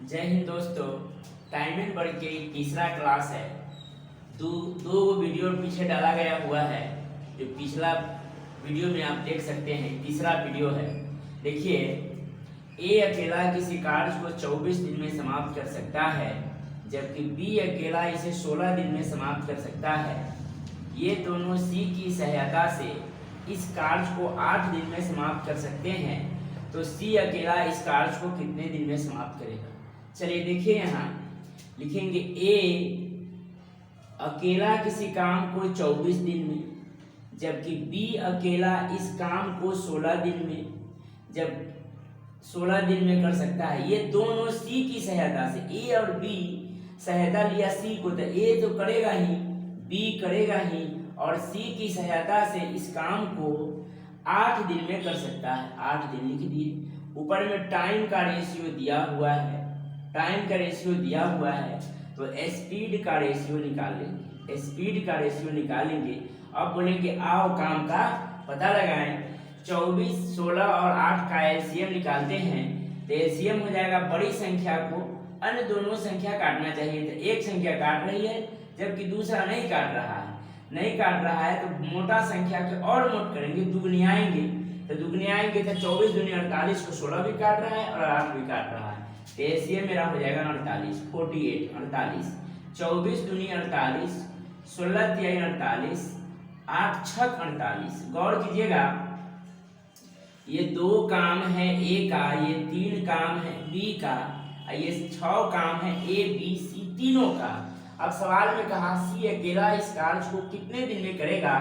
जय हिंद दोस्तों। Time and work के तीसरा क्लास है। दो वीडियो पीछे डाला गया हुआ है। जो पिछला वीडियो में आप देख सकते हैं, तीसरा वीडियो है। देखिए, ए अकेला किसी कार्य को 24 दिन में समाप्त कर सकता है, जबकि बी अकेला इसे 16 दिन में समाप्त कर सकता है। ये दोनों सी की सहायता से इस कार्य को 8 दिन में समाप्त कर सकते हैं, तो सी अकेला इस कार्य को कितने दिन में समाप्त करेगा? चलिए देखिए, यहाँ लिखेंगे ए अकेला किसी काम को 24 दिन में, जबकि बी अकेला इस काम को 16 दिन में, जब 16 दिन में कर सकता है। ये दोनों सी की सहायता से, ए और बी सहायता लिया सी को, तो ए तो करेगा ही, बी करेगा ही, और सी की सहायता से इस काम को 8 दिन में कर सकता है। 8 दिन लिख दिए। ऊपर में टाइम का रेशियो दिया हुआ है, टाइम का रेशियो दिया हुआ है, तो स्पीड का रेशियो निकाल लेंगे। स्पीड का रेशियो निकालेंगे। अब बोलेंगे आओ काम का पता लगाएं। 24, 16 और 8 का एलसीएम निकालते हैं, तो एलसीएम हो जाएगा बड़ी संख्या को अन्य दोनों संख्या काटना चाहिए, तो एक संख्या काट रही है जबकि दूसरा नहीं काट रहा है। नहीं काट रहा है तो मोटा संख्या के और मोट करेंगे, दुगनियाएंगे। तो दुगनियाएंगे तो 24 दूनी 48 को 16 भी काट रहा है और 8 भी काट रहा है, तो एलसीएम मेरा हो जाएगा 48, 48, 48। 24 दूनी 48, 16 तिहाई 48, 8 छक 48। गौर कीजिएगा, ये 2 काम है ए का, ये 3 काम है बी का, ये 6 काम है ए बी सी तीनों का। अब सवाल में कहा सी अकेला इस कार्य को कितने दिन में करेगा,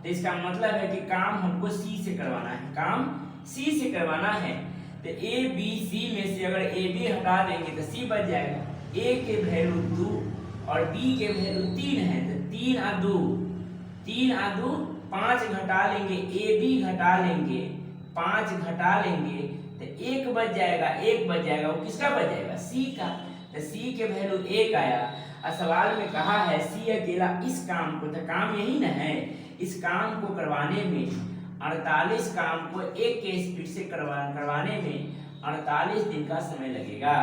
तो इसका मतलब है कि काम हमको सी से करवाना है, काम सी से करवाना है। तो ए बी सी में से अगर ए बी हटा देंगे तो सी बच जाएगा। ए के वैल्यू 2 और बी के वैल्यू 3 है, तो 3 और 2 5 घटा लेंगे, ए बी घटा लेंगे, 5 घटा लेंगे तो 1 बच जाएगा। 1 बच जाएगा, वो किसका बच जाएगा? सी का। तो सी के वैल्यू 1 आया। और सवाल में कहा है सी अकेला इस काम को, तो काम यही ना है, इस काम को करवाने में 48 काम को 1 के स्पीड से करवाने में 48 दिन का समय लगेगा।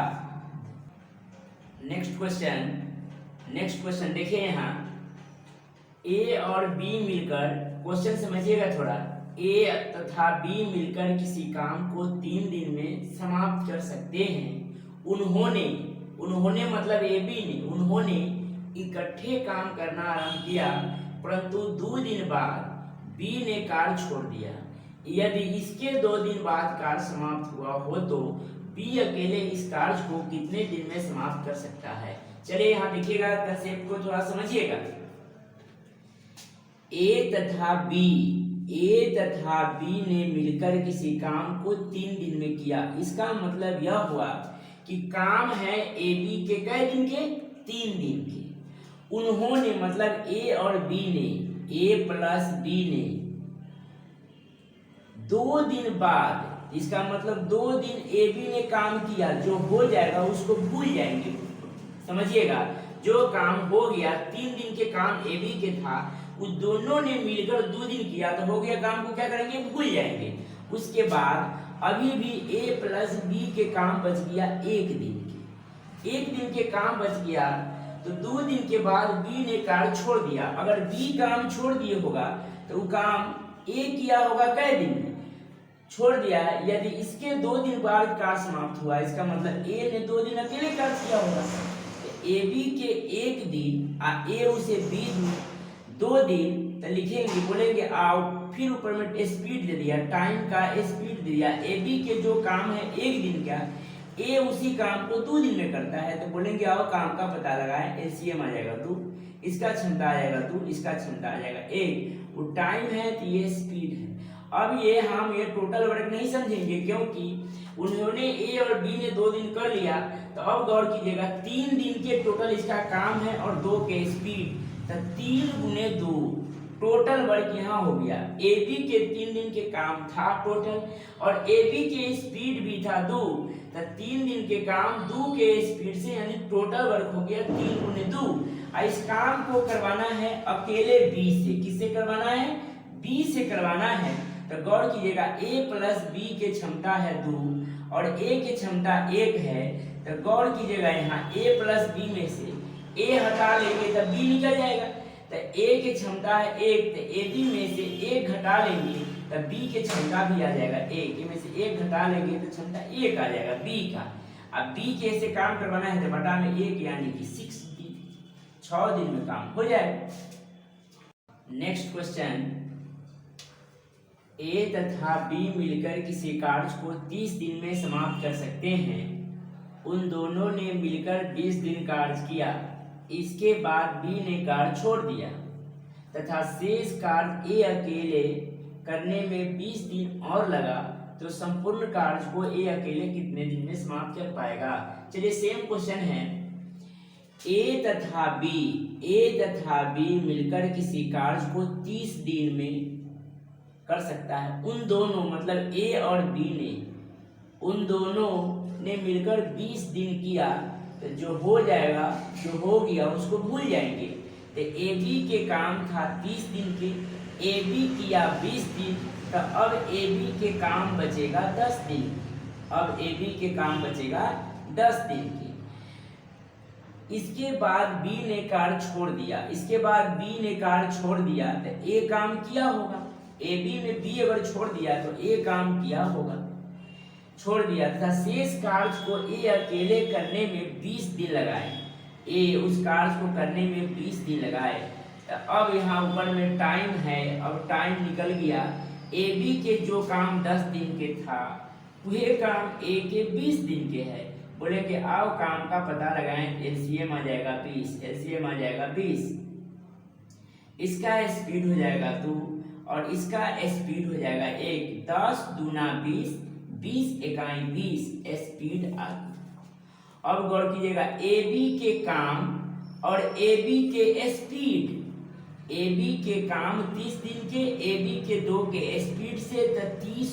नेक्स्ट क्वेश्चन देखिए, यहाँ ए और बी मिलकर, क्वेश्चन समझिएगा थोड़ा, ए तथा बी मिलकर किसी काम को 3 दिन में समाप्त कर सकते हैं। उन्होंने मतलब ए बी ने, उन्होंने इकट्ठे काम करना आरंभ किया, परंतु 2 दिन बाद बी ने कार्य छोड़ दिया। यदि इसके 2 दिन बाद कार्य समाप्त हुआ हो तो बी अकेले इस कार्य को कितने दिन में समाप्त कर सकता है? चलिए यहाँ देखिएगा, कंसेप्ट को थोड़ा समझिएगा। ए तथा बी ने मिलकर किसी काम को 3 दिन में किया। इसका मतलब यह हुआ कि काम है ए बी के कै दिन के? 3 दिन के। उन्होंने मतलब ए और बी ने, ए प्लस बी ने 2 दिन बाद, इसका मतलब 2 दिन ए बी ने काम किया, जो हो जाएगा उसको भूल जाएंगे। समझिएगा, जो काम हो गया 3 दिन के काम ए बी के था, उस दोनों ने मिलकर 2 दिन किया तो हो गया, काम को क्या करेंगे? भूल जाएंगे। उसके बाद अभी भी ए प्लस बी के काम बच गया 1 दिन के। 1 दिन के काम बच गया, तो 2 दिन के बाद बी ने कार्य छोड़ दिया। अगर बी काम छोड़ दिए होगा तो वो काम ए किया होगा कै दिन में? छोड़ दिया। यदि इसके 2 दिन बाद कार्य समाप्त हुआ, इसका मतलब ए ने 2 दिन अकेले कार्य किया होगा। तो ए बी के 1 दिन और ए उसे बी 2 दिन, तो लिखेंगे, बोलेंगे आओ, फिर ऊपर में स्पीड दे दिया, टाइम का स्पीड दे दिया। ए बी के जो काम है 1 दिन का, ए उसी काम को 2 दिन में करता है, तो बोलेंगे आओ काम का पता लगाएं। एलसीएम आ जाएगा 2, इसका क्षमता आ जाएगा 2, इसका क्षमता आ जाएगा 1। वो टाइम है तो ये स्पीड है। अब हम ये टोटल वर्क नहीं समझेंगे, क्योंकि उन्होंने ए और बी ने 2 दिन कर लिया। तो अब गौर कीजिएगा, 3 दिन के टोटल इसका काम है और 2 के स्पीड, तो 3 गुने 2 टोटल वर्क यहाँ हो गया। ए बी के 3 दिन के काम था टोटल, और ए बी के स्पीड भी था 2, तो 3 दिन के काम 2 के स्पीड से, यानी टोटल वर्क हो गया 3 गुने 2। इस काम को करवाना है अकेले बी से। किससे करवाना है? बी से करवाना है। तो गौर कीजिएगा, ए प्लस बी के क्षमता है 2 और ए की क्षमता 1 है, तो गौर कीजिएगा यहाँ a प्लस बी में से a हटा लेंगे तब b निकल जाएगा। तो a की क्षमता है 1, तो ab में से 1 घटा लेंगे तब b की क्षमता भी आ जाएगा 1, में से 1 घटा लेंगे तो क्षमता 1 आ जाएगा b का। अब b के ऐसे काम करवाना है तो बटा में 1 यानी कि 6 दिन में काम हो जाएगा। नेक्स्ट क्वेश्चन, a तथा b मिलकर किसी कार्य को 30 दिन में समाप्त कर सकते हैं। उन दोनों ने मिलकर 20 दिन कार्य किया, इसके बाद b ने कार्य छोड़ दिया तथा शेष कार्य a अकेले करने में 20 दिन और लगा, तो संपूर्ण कार्य को a अकेले कितने दिन में समाप्त कर पाएगा। चलिए सेम क्वेश्चन है, a तथा b मिलकर किसी कार्य को 30 दिन में कर सकता है। उन दोनों मतलब a और b ने उन दोनों ने मिलकर 20 दिन किया, तो जो हो जाएगा जो हो गया उसको भूल जाएंगे। तो ab के काम था 30 दिन के, ab किया 20 दिन, तो अब ab के काम बचेगा 10 दिन। अब ab के काम बचेगा 10 दिन के। इसके बाद b ने कार्य छोड़ दिया, तो a काम किया होगा। ab में b अगर छोड़ दिया तो a काम किया होगा, छोड़ दिया तथा शेष कार्य को a अकेले करने में 20 दिन लगाए। a उस कार्य को करने में 20 दिन लगाए। तो अब यहाँ ऊपर में टाइम है, अब टाइम निकल गया। ab के जो काम 10 दिन के था वह काम a के 20 दिन के है। बोले कि आओ काम का पता लगाएं, एलसीएम आ जाएगा 20, इसका स्पीड हो जाएगा 2 और इसका स्पीड हो जाएगा 1। 10 दूना 20, 20 एकाई 20, स्पीड आ गई। अब गौर कीजिएगा AB के काम और AB के स्पीड, AB के काम 30 दिन के, AB के 2 के स्पीड से, तो 30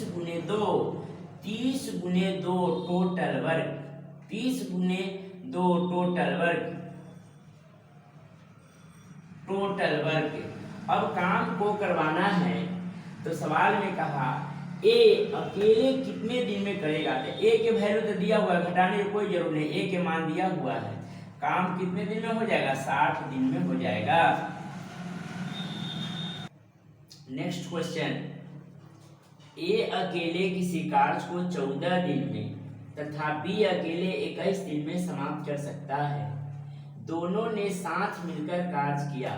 गुने 2 टोटल वर्क, 30 गुने 2 टोटल वर्क। अब काम को करवाना है तो सवाल में कहा a अकेले कितने दिन में करेगा। तो a के वैल्यू तो दिया हुआ है, घटाने की कोई जरूरत नहीं, a के मान दिया हुआ है। काम कितने दिन में हो जाएगा, 60 दिन में हो जाएगा। नेक्स्ट क्वेश्चन, a अकेले किसी कार्य को 14 दिन में तथा b अकेले 21 दिन में समाप्त कर सकता है। दोनों ने साथ मिलकर कार्य किया,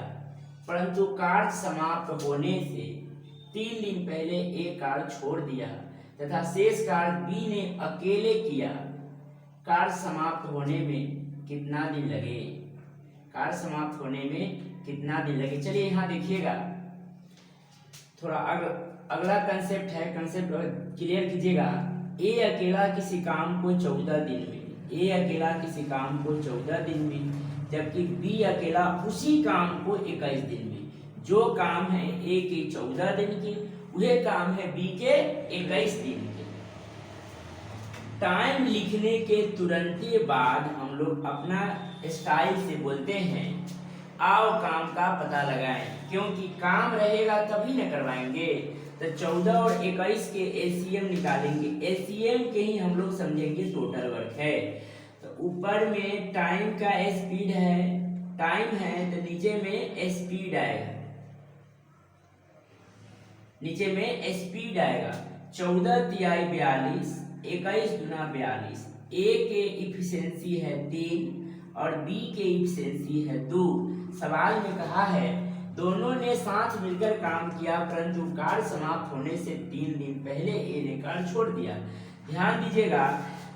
परंतु कार्य समाप्त होने से 3 दिन पहले a कार्य छोड़ दिया तथा शेष कार्य b ने अकेले किया। कार्य समाप्त होने में कितना दिन लगे, कार्य समाप्त होने में कितना दिन लगे। चलिए यहाँ देखिएगा, थोड़ा अगला कंसेप्ट है, कंसेप्ट क्लियर कीजिएगा। a अकेला किसी काम को 14 दिन में, a अकेला किसी काम को 14 दिन में, जबकि b अकेला उसी काम को 21 दिन में। जो काम है a के 14 दिन के, वह काम है b के 21 दिन के। टाइम लिखने के तुरंत बाद हम लोग अपना स्टाइल से बोलते हैं आओ काम का पता लगाएं, क्योंकि काम रहेगा तभी न करवाएंगे। तो 14 और 21 के एलसीएम निकालेंगे, एलसीएम के ही हम लोग समझेंगे टोटल वर्क है। तो ऊपर में टाइम का स्पीड है, टाइम है तो नीचे में स्पीड आएगा, नीचे में स्पीड आएगा। 14 तिहाई 42, 21 गुना 42। ए के इफिशिएंसी है 3 और बी के इफिशिएंसी है 2। सवाल में कहा है दोनों ने साथ मिलकर काम किया, परंतु कार्य समाप्त होने से 3 दिन पहले ए ने कार्य छोड़ दिया। ध्यान दीजिएगा,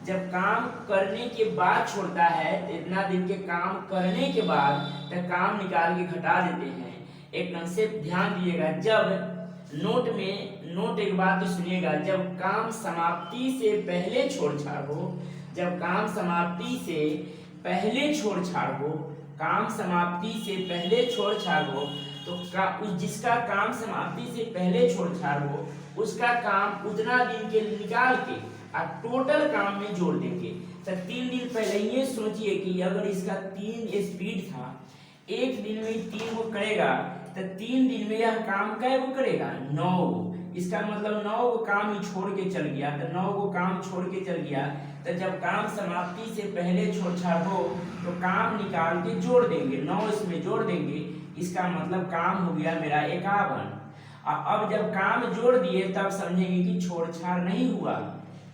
जब काम करने के बाद छोड़ता है तो इतना दिन के काम करने के बाद तो काम निकाल के घटा देते हैं। एक कंसेप्ट ध्यान दीजिएगा, जब नोट एक बात तो सुनिएगा, जब काम समाप्ति से पहले छोड़छाड़ हो, जब काम समाप्ति से पहले छोड़छाड़ हो, काम समाप्ति से पहले छोड़छाड़ हो तो जिसका काम समाप्ति से पहले छोड़छाड़ हो उसका काम उतना दिन के निकाल के और टोटल काम में जोड़ देंगे। तो 3 दिन पहले ये सोचिए कि अगर इसका 3 स्पीड था, एक दिन में 3 को करेगा तो 3 दिन में यह काम कै को करेगा, 9। इसका मतलब 9 को काम ही छोड़ के चल गया, तो 9 को काम छोड़ के चल गया, तो जब काम समाप्ति से पहले छोड़छाड़ हो तो काम निकाल के जोड़ देंगे, 9 इसमें जोड़ देंगे, इसका मतलब काम हो गया मेरा 51। अब जब काम जोड़ दिए तब समझेंगे कि छोड़छाड़ नहीं हुआ,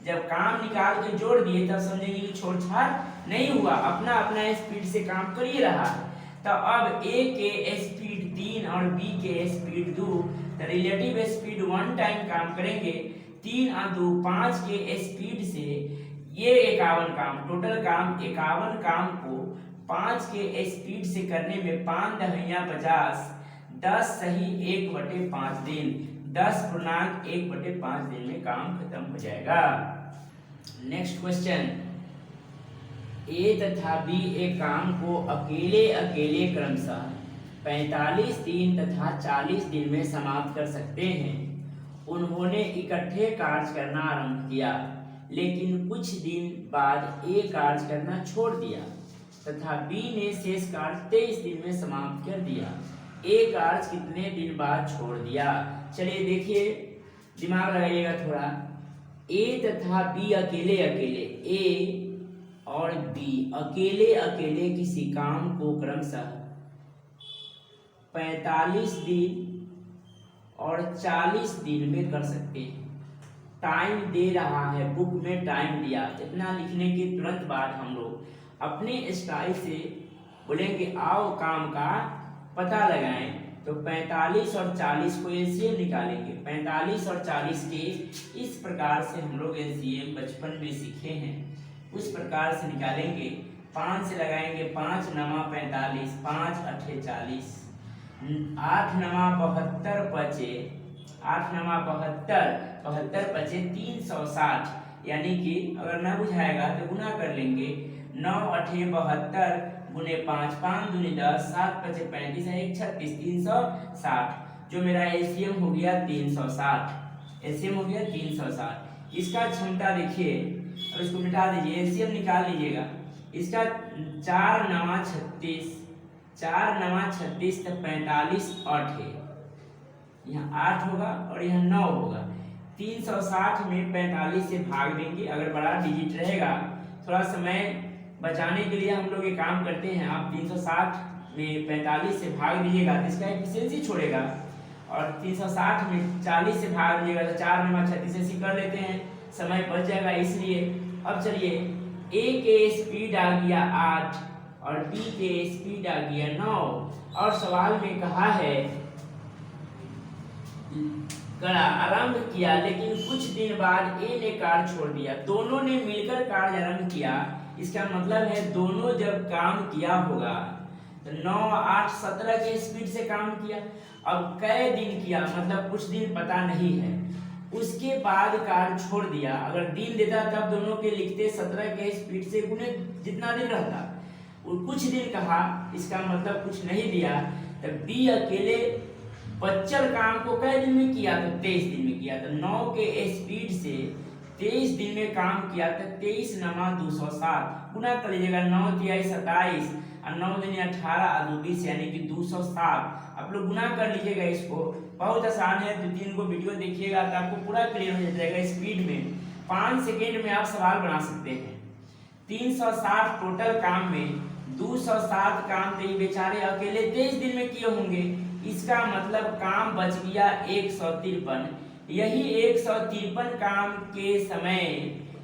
जब काम निकाल के जोड़ दिए तब समझेंगे कि छोड़छाड़ नहीं हुआ, अपना अपना स्पीड से काम कर ही रहा। तो अब ए के स्पीड 3 और बी के स्पीड 2, तो रिलेटिव स्पीड 1 टाइम काम करेंगे। 3 और 2 5 के स्पीड से ये 51 काम, टोटल काम 51 काम को 5 के स्पीड से करने में 5 दहिया 50, 10 सही 1/5 दिन, 10.1/5 दिन में काम खत्म हो जाएगा। नेक्स्ट क्वेश्चन, ए तथा बी एक काम को अकेले अकेले क्रमशः 45 दिन तथा 40 दिन में समाप्त कर सकते हैं। उन्होंने इकट्ठे कार्य करना आरंभ किया, लेकिन कुछ दिन बाद ए कार्य करना छोड़ दिया तथा बी ने शेष कार्य 23 दिन में समाप्त कर दिया। ए कार्य कितने दिन बाद छोड़ दिया? चलिए देखिए, दिमाग लगाइएगा थोड़ा। ए तथा बी अकेले अकेले, ए और बी अकेले अकेले किसी काम को क्रमशः 45 दिन और 40 दिन में कर सकते हैं। टाइम दे रहा है, बुक में टाइम दिया, इतना लिखने के तुरंत बाद हम लोग अपने स्टाइल से बोलेंगे आओ काम का पता लगाएं। तो 45 और 40 को एलसीएम निकालेंगे। 45 और 40 के इस प्रकार से हम लोग एलसीएम बचपन में सीखे हैं, उस प्रकार से निकालेंगे। 5 से लगाएंगे 5 नमा 45, 5 अठे 40, 8 नमा 72 पचे, 8 नमा 72, 72 पचे 360, यानी कि अगर ना बुझाएगा तो गुना कर लेंगे। 9 अठे 72 गुने 5, 5 दूनी 10, 7 पचे 35 है 1 36, 360, जो मेरा एलसीएम हो गया 360, एलसीएम हो गया 360। इसका क्षमता देखिए, अब इसको मिटा दीजिए, एलसीएम निकाल लीजिएगा। इसका 4 नमा 36, 4 नमा 36 तो 45 8 है, यहाँ 8 होगा और यहाँ 9 होगा। 360 में 45 से भाग देंगे, अगर बड़ा डिजिट रहेगा थोड़ा समय बचाने के लिए हम लोग ये काम करते हैं। आप 360 में 45 से भाग दीजिएगा तो इसका एफिशिएंसी छोड़ेगा, और 360 में 40 से भाग दीजिएगा तो 4 नमा 36 ऐसे कर लेते हैं, समय बच जाएगा इसलिए। अब चलिए, ए के स्पीड आ गया 8 और बी के स्पीड आ गया 9, और सवाल में कहा है आरंभ किया, लेकिन कुछ दिन बाद ए ने कार्य छोड़ दिया। दोनों ने मिलकर कार्य आरंभ किया, इसका मतलब है दोनों जब काम किया होगा तो 9 8 17 के स्पीड से काम किया। अब कई दिन किया मतलब कुछ दिन पता नहीं है, उसके बाद कार्य छोड़ दिया। अगर दिन देता तब दोनों के लिखते 17 के स्पीड से गुने जितना दिन रहता, और कुछ दिन कहा, इसका मतलब कुछ नहीं दिया। तब बी अकेले बच्चल काम को कई दिन में किया तो 23 दिन में किया, तो 9 के स्पीड से 23 दिन में काम किया, तो 23 नमा 207 गुना कर लीजिएगा। 9 तिहाई 27 और 9 दूनी 18 और 2 20, यानी कि 207। आप लोग गुना कर लीजिएगा, इसको बहुत आसान है। 2-3 को वीडियो देखिएगा तो आपको पूरा क्लियर हो जाएगा। स्पीड में 5 सेकेंड में आप सवाल बना सकते हैं। 360 टोटल काम में 207 काम तो ये बेचारे अकेले 23 दिन में किए होंगे, इसका मतलब काम बच गया 153। यही 153 काम के समय,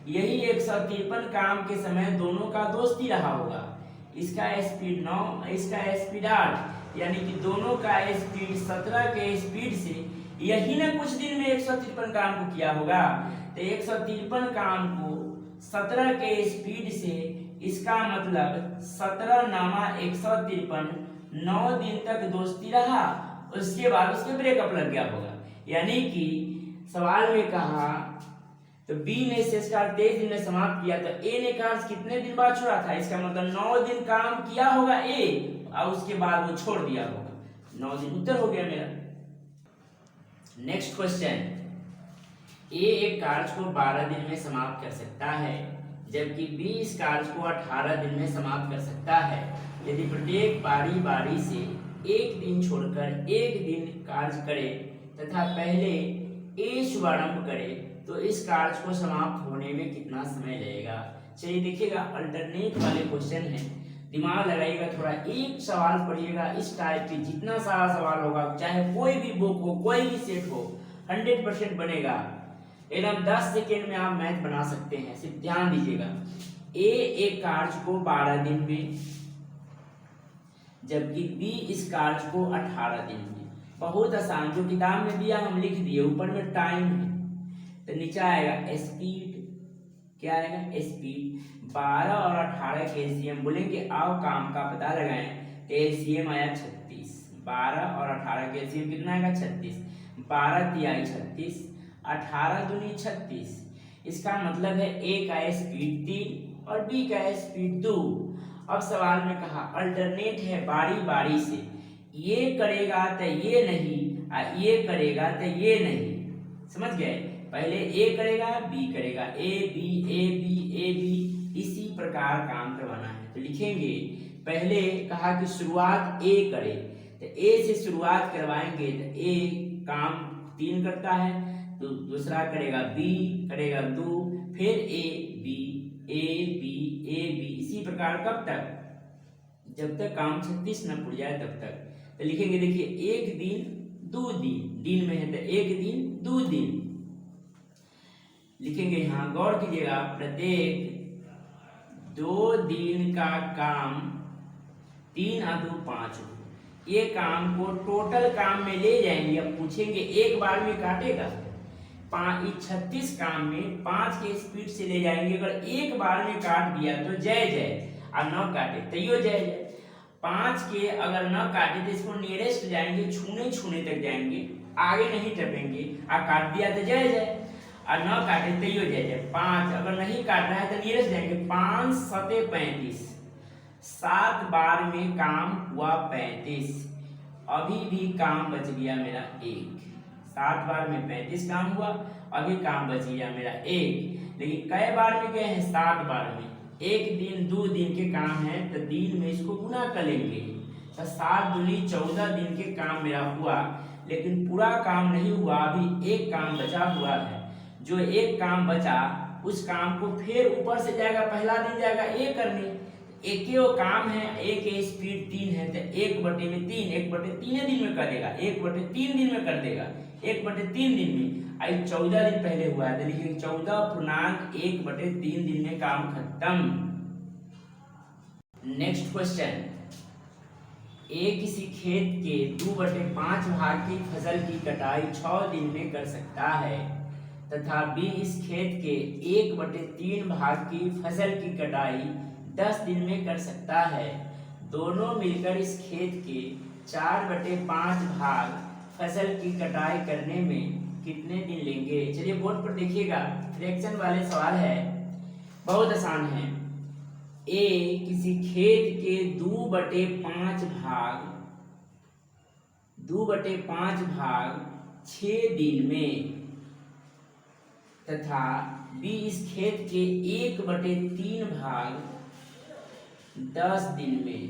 यही 153 काम के समय दोनों का दोस्ती रहा होगा। इसका स्पीड 9, इसका स्पीड 8, यानी कि दोनों का स्पीड 17 के स्पीड से यही ना कुछ दिन में 153 काम को किया होगा। तो 153 काम को 17 के स्पीड से, इसका मतलब 17 नामा 153, 9 दिन तक दोस्ती रहा, उसके बाद उसके ब्रेकअप लग गया होगा। यानी कि सवाल में कहा तो बी ने शेष कार्य 23 दिन में समाप्त किया, तो ए ने कार्य कितने दिन बाद छोड़ा था? इसका मतलब 9 दिन काम किया होगा ए, और उसके बाद वो छोड़ दिया होगा 9 दिन। उत्तर हो गया मेरा। नेक्स्ट क्वेश्चन, ए एक कार्य को 12 दिन में समाप्त कर सकता है, जबकि बी इस कार्य को 18 दिन में समाप्त कर सकता है। यदि प्रत्येक बारी बारी से एक दिन छोड़कर एक दिन कार्य करे तथा पहले ए शुभारंभ करे तो इस कार्य को समाप्त होने में कितना समय लगेगा। चलिए देखिएगा, अल्टरनेट वाले क्वेश्चन है, दिमाग लगाइएगा थोड़ा, एक सवाल पढ़िएगा इस टाइप के, जितना सारा सवाल होगा चाहे कोई भी बुक हो कोई भी सेट हो 100% बनेगा एकदम। 10 सेकेंड में आप मैथ बना सकते हैं, सिर्फ ध्यान दीजिएगा। ए एक कार्य को 12 दिन में, जबकि बी इस कार्य को 18 दिन में। बहुत आसान, जो किताब में दिया हम लिख दिए, ऊपर में टाइम है तो नीचे आएगा स्पीड। क्या आएगा? स्पीड। 12 और 18 के एलसीएम बोलेंगे, आओ काम का पता लगाएं। एलसीएम आया 36। 12 और 18 के एलसीएम कितना आएगा? 36। 12 तिहाई 36, 18 दूनी 36। इसका मतलब है ए का स्पीड 3 और बी का स्पीड 2। अब सवाल में कहा अल्टरनेट है बारी बारी से, ये करेगा तो ये नहीं और ये करेगा तो ये नहीं। समझ गए? पहले ए करेगा बी करेगा, ए बी, इसी प्रकार काम करवाना है। तो लिखेंगे, पहले कहा कि शुरुआत ए करे, तो ए से शुरुआत करवाएंगे तो ए काम 3 करता है, तो दूसरा करेगा बी, करेगा 2, फिर ए बी, इसी प्रकार कब तक? जब तक काम 36 न पूर जाए तब तक। तो लिखेंगे, देखिए 1 दिन 2 दिन, दिन में है तो 1 दिन 2 दिन लिखेंगे। यहाँ गौर कीजिएगा, प्रत्येक 2 दिन का काम 3 और 2 5, ये काम को टोटल काम में ले जाएंगे। अब पूछेंगे एक बार में काटेगा? 36 काम में 5 के स्पीड से ले जाएंगे। अगर एक बार में काट दिया तो जय जय, और न काटे तो यो जय जय। 5 के अगर न काटे तो इसको नियरेस्ट जाएंगे, छूने तक जाएंगे, आगे नहीं टपेंगे, और काट दिया तो जय जय, और न काटे तो यो जय जय। 5 अगर नहीं काट रहा है तो नियरेस्ट जाएंगे, 5 सते 35, 7 बार में काम हुआ 35, अभी भी काम बच गया मेरा 1। 7 बार में 35 काम हुआ, अभी काम बच गया मेरा 1। लेकिन कई बार में गए हैं? 7 बार में। 1 दिन 2 दिन के काम है तो दिन में इसको गुना कर लेंगे, तो 7 दूनी 14 दिन के काम मेरा हुआ। लेकिन पूरा काम नहीं हुआ, अभी एक काम बचा हुआ है। जो एक काम बचा उस काम को फिर ऊपर से जाएगा, पहला दिन जाएगा ए करने। एक ही वो काम है, एक स्पीड 3 है तो 1/3, 1/3 दिन में कर देगा, 1/3 दिन में कर देगा, 1/3 दिन में। आई 14 दिन पहले हुआ है तो लिखेंगे 14.1/3 दिन में काम खत्म। नेक्स्ट क्वेश्चन, ए किसी खेत के 2/5 भाग की फसल की कटाई 6 दिन में कर सकता है तथा बी इस खेत के 1/3 भाग की फसल की कटाई 10 दिन में कर सकता है। दोनों मिलकर इस खेत के 4/5 भाग फसल की कटाई करने में कितने दिन लेंगे। चलिए बोर्ड पर देखिएगा, फ्रैक्शन वाले सवाल है, बहुत आसान है। ए किसी खेत के 2/5 भाग 6 दिन में तथा बी इस खेत के 1/3 भाग 10 दिन में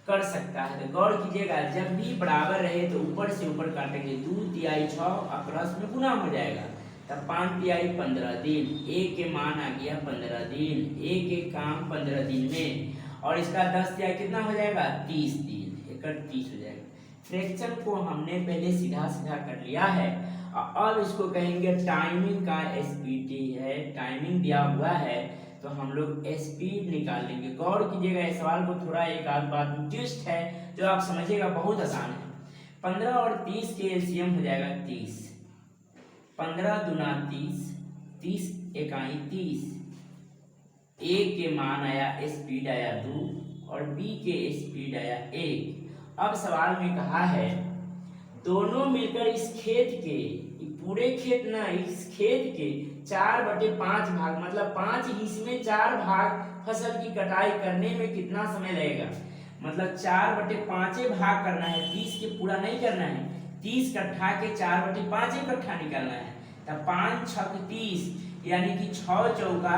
कर सकता है। तो गौर कीजिएगा, जब भी बराबर रहे तो ऊपर से ऊपर काटेंगे, 2 तिहाई 6 और प्लस में गुना हो जाएगा, तब 5 तिहाई 15 दिन, ए के मान आ गया 15 दिन, ए के काम 15 दिन में, और इसका 10 तिहाई कितना हो जाएगा? 30 दिन, 31 हो जाएगा। फ्रैक्शन को हमने पहले सीधा कर लिया है, अब इसको कहेंगे टाइमिंग का एसपीटी है, टाइमिंग दिया हुआ है तो हम लोग स्पीड निकाल लेंगे। गौर कीजिएगा, इस सवाल को थोड़ा एक आध बात ट्विस्ट है जो आप समझिएगा, बहुत आसान है। 15 और 30 के एलसीएम हो जाएगा 30, 15 दूना 30, 30 एकाई 30। ए के मान आया, स्पीड आया 2 और बी के स्पीड आया 1। अब सवाल में कहा है दोनों मिलकर इस खेत के, पूरे खेत ना, इस खेत के 4/5 भाग, मतलब 5 हिस्से में 4 भाग फसल की कटाई करने में कितना समय लगेगा। मतलब 4/5 भाग करना है, 30 के पूरा नहीं करना है, 30 कट्ठा के 4/5 इकट्ठा निकालना है। तब 5 छक 30, यानी कि 6 चौका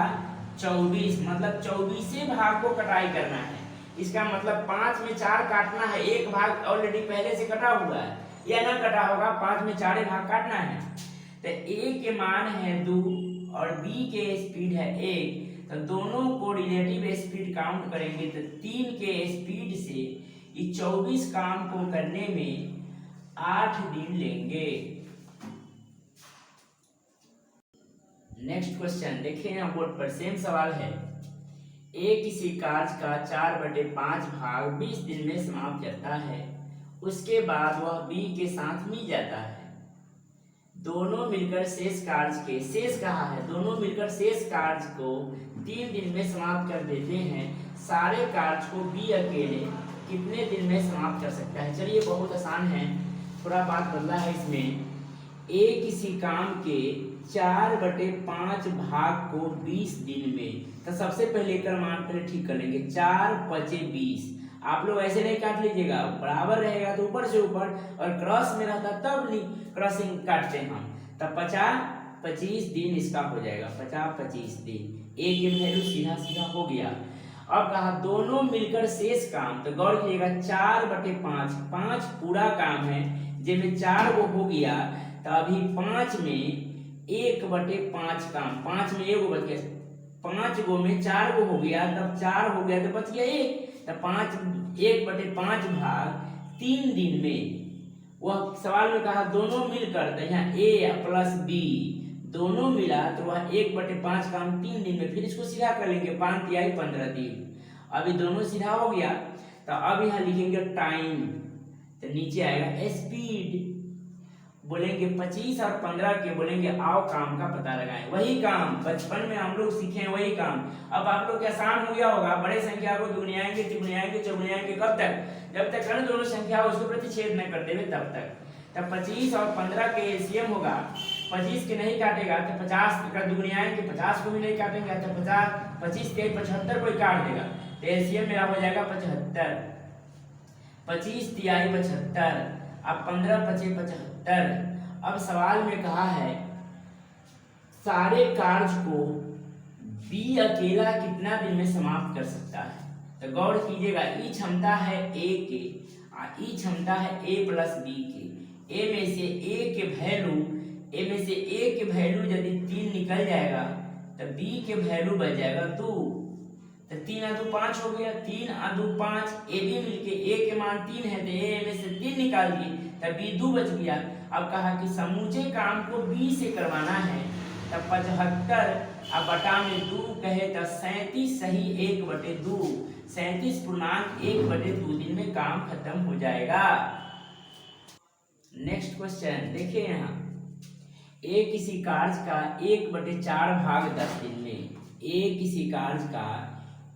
24, मतलब 24 भाग को कटाई करना है। इसका मतलब 5 में 4 काटना है, एक भाग ऑलरेडी पहले से कटा हुआ है, या ना कटा होगा, 5 में 4 भाग काटना है। तो ए के मान है 2 और बी के स्पीड है 1, तो दोनों को रिलेटिव स्पीड काउंट करेंगे तो 3 के स्पीड से ये 24 काम को करने में 8 दिन लेंगे। नेक्स्ट क्वेश्चन देखिए यहाँ बोर्ड पर सेम सवाल है। ए किसी कार्य का 4/5 भाग 20 दिन में समाप्त करता है, उसके बाद वह बी के साथ मिल जाता है। दोनों मिलकर शेष कार्य के, शेष कहा है, दोनों मिलकर शेष कार्य को 3 दिन में समाप्त कर देते हैं। सारे कार्य को बी अकेले कितने दिन में समाप्त कर सकता है? चलिए बहुत आसान है, थोड़ा बात बदला है इसमें। ए किसी काम के 4/5 भाग को 20 दिन में, तो सबसे पहले कर मान पहले ठीक कर लेंगे। 4 × 5 = 20। आप लोग ऐसे नहीं काट लीजिएगा, बराबर रहेगा तो ऊपर से ऊपर, और क्रॉस में रहता तब नहीं क्रॉसिंग काटते हैं हम। तब 50-25 दिन इसका हो जाएगा, 50-25 दिन। ए की वैल्यू सीधा सीधा हो गया। अब कहा दोनों मिलकर शेष काम, तो गौर कीजिएगा 4/5, 5 पूरा काम है, जिसमें 4 वो हो गया, तो अभी 5 में 1/5 काम, 5 में 1 बच गया, 5 गो में 4 गो हो गया, तब 4 हो गया तो बच गया 1, तो 1/5 भाग 3 दिन में। वह सवाल में कहा दोनों मिलकर, तो यहाँ ए प्लस बी दोनों मिला तो वह 1/5 काम 3 दिन में। फिर इसको सीधा कर लेंगे, 5 × 3 = 15 दिन। अभी दोनों सीधा हो गया, तो अब यहाँ लिखेंगे टाइम, तो नीचे आएगा स्पीड। बोलेंगे 25 और 15 के बोलेंगे आओ काम का पता लगाएं। वही काम बचपन में हम लोग सीखे हैं, वही काम अब आप लोग के आसान हो गया होगा। बड़े संख्या को दुगुनियाएंगे, तिगुनियाएंगे, चौगुनियाएंगे, कब तक? जब तक अन्य दोनों संख्या उसको प्रतिच्छेद न कर देवे तब तक। तब 25 और 15 के एलसीएम होगा, 25 के नहीं काटेगा तो 50 का दुगुनियाएंगे, 50 को भी नहीं काटेंगे तो 25 के 75 को काट देगा, तो एलसीएम मेरा हो जाएगा 75। 25 × 3 = 75, अब 15 × 5 = 75। अब सवाल में कहा है सारे कार्य को बी अकेला कितना दिन में समाप्त कर सकता है? तो गौर कीजिएगा, ई क्षमता है ए के, ई क्षमता है ए प्लस बी के। ए में से ए के वैल्यू यदि 3 निकल जाएगा तो बी के वैल्यू बच जाएगा 2, तो 3 × 2 = 5 हो गया, 3 × 2 = 5। ए बी मिलके ए के मान 3 है तो ए में से 3 निकाल दिए तब बी 2 बच गया। अब कहा कि समूचे काम को बी से करवाना है, तब 75 अब बटा में 2 कहे तो 37 सही 1/2, 37.1/2 दिन में काम खत्म हो जाएगा। नेक्स्ट क्वेश्चन देखिए यहाँ, ए किसी कार्य का 1/4 भाग 10 दिन में, ए किसी कार्य का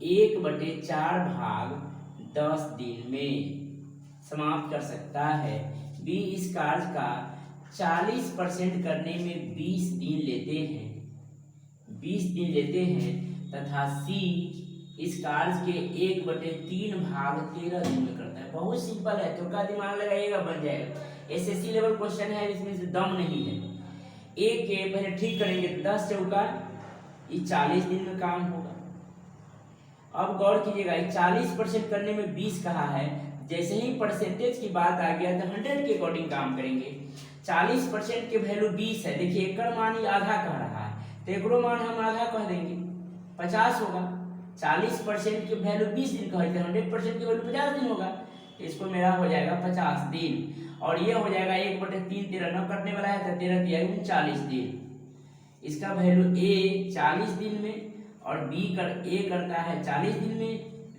1/4 भाग 10 दिन में समाप्त कर सकता है। बी इस कार्य का 40% करने में 20 दिन लेते हैं, 20 दिन लेते हैं, तथा सी इस कार्य के 1/3 भाग 13 दिन में करता है। बहुत सिंपल है, तो का दिमाग लगाइएगा बन जाएगा। एसएससी लेवल क्वेश्चन है, इसमें से दम नहीं है। ए के पहले ठीक करेंगे, 10 चौका ये 40 दिन में काम होगा। अब गौर कीजिएगा 40% करने में 20 कहा है, जैसे ही परसेंटेज की बात आ गया तो 100 के अकॉर्डिंग काम करेंगे। 40% के वैल्यू 20 है, देखिए एकड़ मान ही आधा कह रहा है, तो एकड़ो मान हम आधा कह देंगे, 50 होगा। 40% के वैल्यू 20 दिन कहे थे, 100% के वैल्यू 50 दिन होगा, तो इसको मेरा हो जाएगा 50 दिन। और ये हो जाएगा 1/3, 13 न कटने वाला है तो 13 × 3 = 39 दिन। इसका वैल्यू ए 40 दिन में और ए करता है 40 दिन में,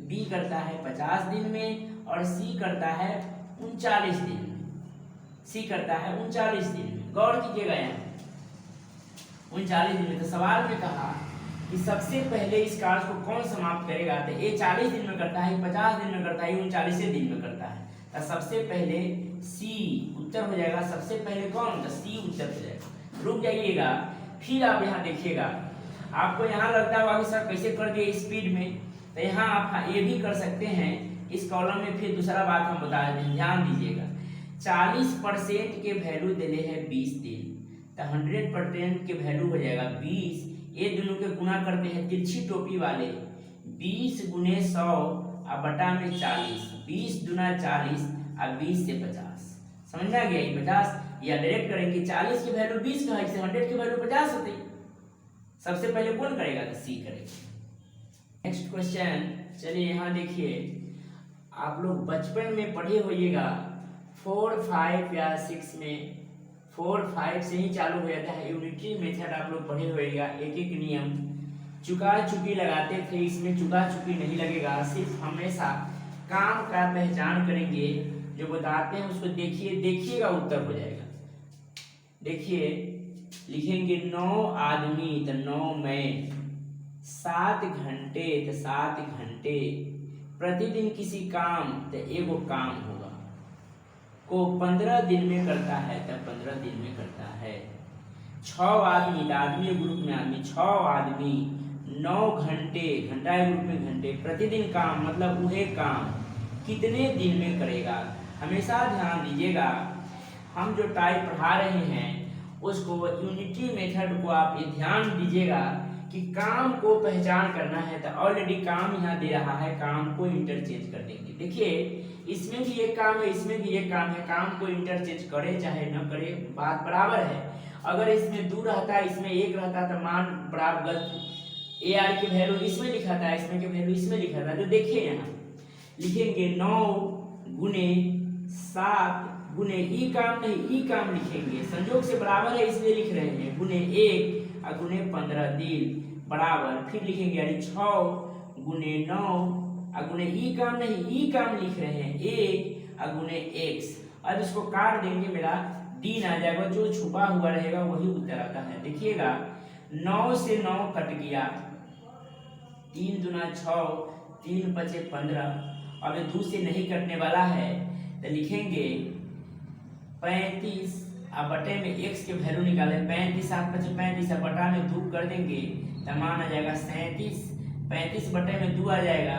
बी करता है 50 दिन में, और सी करता है 39 दिन में। सी करता है 39 दिन में। गौर कीजिएगा यहाँ 39 दिन में। तो सवाल में कहा कि सबसे पहले इस कार्य को कौन समाप्त करेगा, तो ए 40 दिन में करता है, 50 दिन में करता है, 39 दिन में करता है। तो सबसे पहले सी उत्तर हो जाएगा। सबसे पहले कौन? तो सी उत्तर हो जाएगा। रुक जाइएगा, फिर आप यहाँ देखिएगा, आपको यहाँ लगता होगा कि सर कैसे कर दिए स्पीड में, तो यहाँ आप ये भी कर सकते हैं। इस कॉलम में फिर दूसरा बात हम बता देते हैं, ध्यान दीजिएगा। 40% के वैल्यू दिले है 20 दिन, तो 100% के वैल्यू हो जाएगा 20। ये दोनों के गुना करते हैं तिरछी टोपी वाले, 20 × 100 और बटा में 40, 20 × 40 और 20 से 50। समझ में आ गया? 50 या डायरेक्ट करेंगे 40 की वैल्यू 20 का है, इससे 100 की वैल्यू 50 होती है। सबसे पहले कौन करेगा? तो सी करेगा। नेक्स्ट क्वेश्चन, चलिए यहाँ देखिए, आप लोग बचपन में पढ़े होइएगा 4, 5 या 6 में, 4, 5 से ही चालू हो जाता है यूनिटरी मेथड। आप लोग पढ़े होइएगा एक एक नियम, चुका चुकी लगाते थे, इसमें चुका चुकी नहीं लगेगा, सिर्फ हमेशा काम का पहचान करेंगे, जो बताते हैं उसको देखिए, देखिएगा उत्तर हो जाएगा। देखिए लिखेंगे 9 आदमी तो 9 मैं, 7 घंटे तो 7 घंटे, प्रतिदिन किसी काम तो एगो काम होगा, को 15 दिन में करता है तो 15 दिन में करता है। 6 आदमी तो आदमी ग्रुप में आदमी, 6 आदमी 9 घंटे, घंटा ग्रुप में घंटे, प्रतिदिन काम मतलब वह काम कितने दिन में करेगा। हमेशा ध्यान दीजिएगा, हम जो टाइप पढ़ा रहे हैं उसको यूनिटरी मेथड को आप ये ध्यान दीजिएगा कि काम को पहचान करना है। तो ऑलरेडी काम यहाँ दे रहा है, काम को इंटरचेंज कर देंगे। देखिए इसमें भी एक काम है, इसमें भी एक काम है, काम को इंटरचेंज करे चाहे न करे बात बराबर है। अगर इसमें 2 रहता, इसमें 1 रहता तो मान बराबर ए आर की वैल्यू इसमें लिखा था, इसमें की वैल्यू इसमें लिखा था। तो देखिए यहाँ लिखेंगे 9 गुने 7 गुने ई काम नहीं ई काम लिखेंगे, संयोग से बराबर है इसलिए लिख रहे हैं, गुने 1 और गुने 15 दिन बराबर, फिर लिखेंगे यानी 6 गुने 9 और गुने ई काम नहीं ई काम लिख रहे हैं 1 और गुने x। अब इसको काट देंगे, मेरा दिन आ जाएगा, जो छुपा हुआ रहेगा वही उत्तर आता है। देखिएगा 9 से 9 कट गया, 3 दूना 6, 3 पचे 15, अब 2 से नहीं कटने वाला है तो लिखेंगे 35 अब बटे में x के वैल्यू निकाले, 35 7 पचे 35 अब बटा में 2 कर देंगे तो मान आ जाएगा 37, 35 बटे में 2 आ जाएगा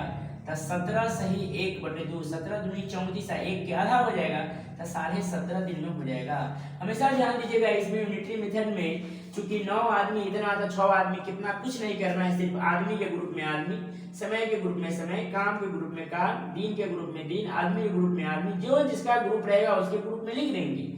तो 17 सही 1 बटे 2, 17 दूनी 34, 1 के आधा हो जाएगा तो 17.5 दिन में हो जाएगा। हमेशा ध्यान दीजिएगा इसमें यूनिटरी मेथड में, चूंकि 9 आदमी इतना तो 6 आदमी कितना कुछ नहीं करना है, सिर्फ आदमी के ग्रुप में आदमी, समय के ग्रुप में समय, काम के ग्रुप में काम, दिन के ग्रुप में दिन, आदमी के ग्रुप में आदमी, जो जिसका ग्रुप रहेगा उसके ग्रुप में लिख देंगे।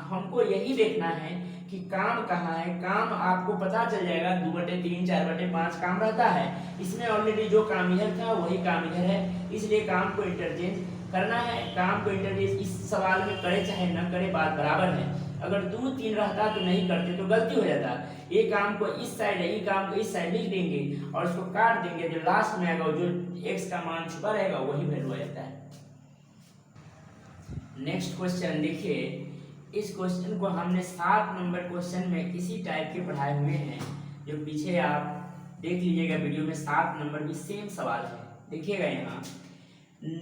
हमको यही देखना है कि काम कहाँ है। काम आपको पता चल जाएगा 2/3 4/5 काम रहता है, इसमें ऑलरेडी जो काम इधर था वही काम इधर है, इसलिए काम को इंटरचेंज करना है। काम को इंटरचेंज इस सवाल में करे चाहे न करे बात बराबर है। अगर 2 3 रहता तो नहीं करते तो गलती हो जाता। ये काम को इस साइड है, ये काम को इस साइड लिख देंगे और उसको काट देंगे, जो लास्ट में आएगा जो x का मान छुपा रहेगा वही वैल्यू आ जाता है। नेक्स्ट क्वेश्चन देखिए, इस क्वेश्चन को हमने 7 नंबर क्वेश्चन में इसी टाइप के पढ़ाए हुए हैं, जो पीछे आप देख लीजिएगा वीडियो में 7 नंबर भी सेम सवाल है। देखिएगा यहाँ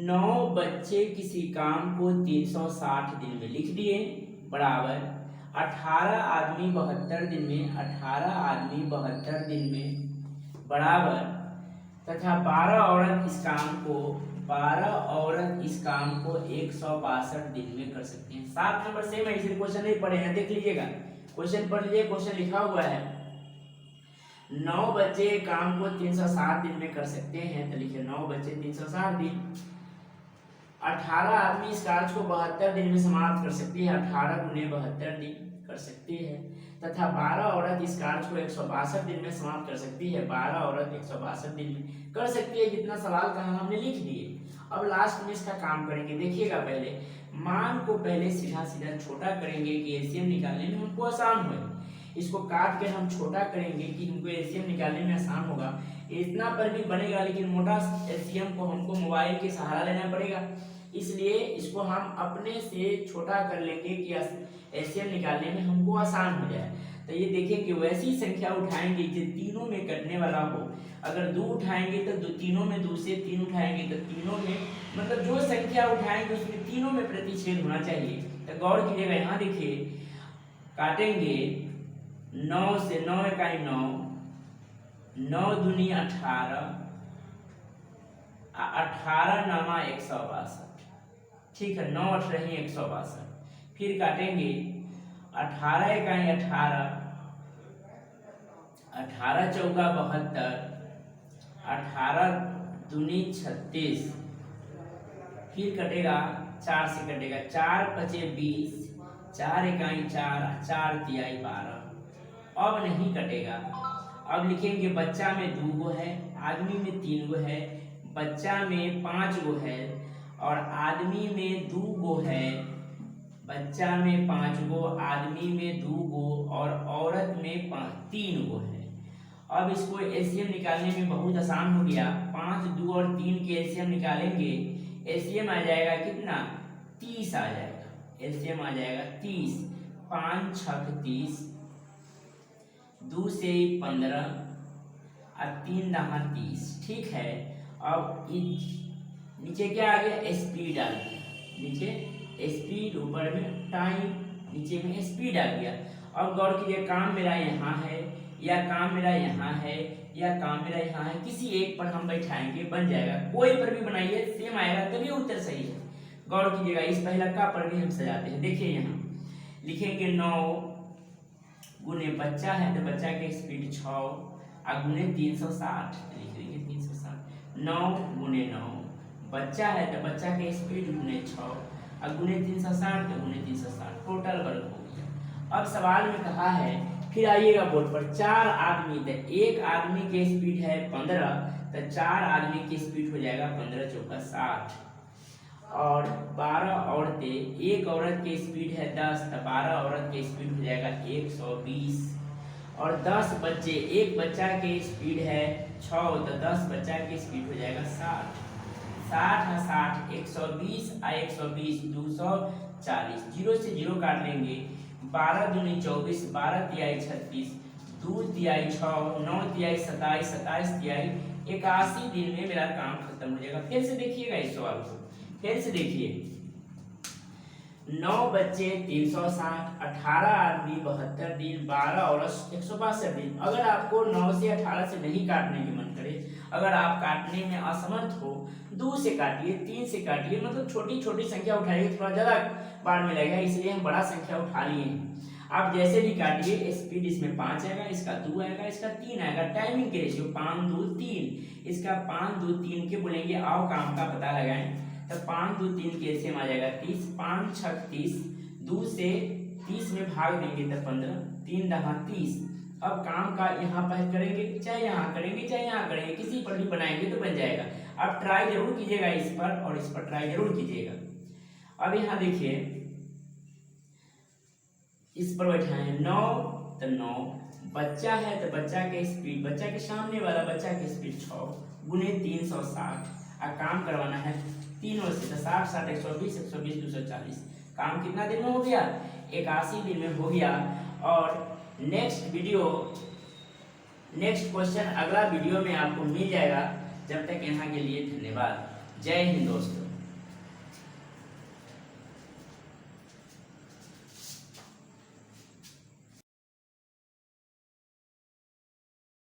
9 बच्चे किसी काम को 360 दिन में लिख दिए बराबर 18 आदमी 72 दिन में, 18 आदमी 72 दिन में बराबर, तथा 12 औरत इस काम को 162 दिन में कर सकती हैं। 7 नंबर सेम है, इसलिए क्वेश्चन नहीं पढ़े हैं, देख लीजिएगा क्वेश्चन पढ़ लीजिए, क्वेश्चन लिखा हुआ है 9 बच्चे काम को 360 दिन में कर सकते हैं, तो लिखिए 9 बच्चे 360 दिन। 18 आदमी इस कार्य को 72 दिन में समाप्त कर सकती है, 18 गुने 72 दिन कर सकती है, तथा 12 औरत इस कार्य को 162 दिन में समाप्त कर सकती है, 12 औरत 162 दिन में कर सकती है। जितना सवाल कहा हमने लिख दिए, अब लास्ट में इसका काम करेंगे। देखिएगा पहले मान को पहले सीधा सीधा छोटा करेंगे कि एलसीएम निकालने में हमको आसान हो, इसको काट के हम छोटा करेंगे कि हमको एलसीएम निकालने में आसान होगा। इतना पर भी बनेगा, लेकिन मोटा एलसीएम को हमको मोबाइल के सहारा लेना पड़ेगा, इसलिए इसको हम अपने से छोटा कर लेंगे कि एलसीएम निकालने में हमको आसान हो जाए। तो ये देखें कि वैसी संख्या उठाएंगे जो तीनों में कटने वाला हो। अगर 2 उठाएंगे तो तीनों में 2 से 3 उठाएंगे तो तीनों में, मतलब जो संख्या उठाएंगे उसमें तीनों में प्रतिच्छेद होना चाहिए। तो गौर कीजिएगा, यहाँ देखिए काटेंगे 9 से 9 इकाई 9, 9 दूनी 18, 18 नामा 162, ठीक है, 9 18 162। फिर काटेंगे 18 इकाई 18, 18 चौका 72, 18 दूनी 36, फिर कटेगा 4 से कटेगा, 4 पचे 20, 4 इकाई 4, 4 तिहाई 12। अब नहीं कटेगा। अब लिखेंगे बच्चा में 2 गो है, आदमी में 3 गो है, बच्चा में 5 गो है और आदमी में 2 गो है। बच्चा में 5 गो, आदमी में 2 गो और औरत में 3 गो है। अब इसको एलसीएम निकालने में बहुत आसान हो गया। 5, 2 और 3 के एलसीएम निकालेंगे, एलसीएम आ जाएगा कितना, 30 आ जाएगा। एलसीएम आ जाएगा 30, 5 छक 30, 2 से 15 और 3 दहा 30। ठीक है। अब नीचे क्या आ गया, स्पीड आ गया, नीचे स्पीड, ऊपर में टाइम, नीचे में स्पीड आ गया। अब गौर कीजिए, काम मेरा यहाँ है या काम मेरा यहाँ है या काम मेरा यहाँ है, किसी एक पर हम बैठाएंगे, बन जाएगा। कोई पर भी बनाइए सेम आएगा, तभी उत्तर सही है। गौर कीजिएगा, इस पहलका पर भी हम सजाते हैं। देखिए यहाँ लिखेंगे 9 गुने बच्चा है तो बच्चा के स्पीड 6 और गुने 360, लिख देंगे 360। 9 गुने 9, बच्चा है तो बच्चा के स्पीड गुने 6 और गुने 360 तो गुने 360, टोटल वर्ग हो गया। अब सवाल में कहा है, फिर आइएगा बोर्ड पर, 4 आदमी, तो एक आदमी के स्पीड है 15, तो 4 आदमी की स्पीड हो जाएगा 15 चौका 60 और 12 औरतें, एक औरत की स्पीड है 10, तो 12 औरत की स्पीड हो जाएगा 120 और 10 बच्चे, एक बच्चा की स्पीड है 6, तो 10 बच्चा की स्पीड हो जाएगा 60। 60 है 60, 120 और 120 240, 0 से 0 काट लेंगे। 12 दूनी 24, 12 तिहाई 36, 2 तिहाई 6, 9 तिहाई 27, 27 तिहाई 81 दिन में मेरा काम खत्म हो जाएगा। फिर से देखिएगा इस सवाल को, फिर से देखिए, 9 बच्चे 360, 18 आदमी 72 दिन, 12 औरत 162 दिन। अगर आपको 9 से 18 से नहीं काटने की मन करे, अगर आप काटने में असमर्थ हो, 2 से काटिए, 3 से काटिए, मतलब छोटी छोटी संख्या उठाइए, थोड़ा ज्यादा बार में लगेगा, इसलिए हम बड़ा संख्या उठा लिए हैं। आप जैसे भी काटिए, स्पीड इसमें 5 आएगा, इसका 2 आएगा, इसका 3 आएगा। टाइमिंग के रेशियो 5 2 3, इसका 5 2 3 के बोलेंगे आओ काम का पता लगाएं, तो 5 2 3 के एलसीएम आ जाएगा 30, 5 छक 30, 2 से 30 में भाग देंगे तो 15, 3 दहा 30। अब काम का यहाँ पर करेंगे, चाहे यहाँ करेंगे चाहे यहाँ करेंगे, किसी पर भी बनाएंगे तो बन जाएगा। अब ट्राई जरूर कीजिएगा इस पर और इस पर ट्राई जरूर कीजिएगा। अब यहाँ देखिए, इस पर बैठाएं 9 तो 9, बच्चा है तो बच्चा के स्पीड, बच्चा के सामने वाला बच्चा के स्पीड 6 गुने 360 और काम करवाना है 3 से, तो 60 60 120 120 240। काम कितना दिन में हो गया, 81 दिन में हो गया। और नेक्स्ट क्वेश्चन अगला वीडियो में आपको मिल जाएगा। जब तक यहाँ के लिए धन्यवाद। जय हिंद दोस्तों।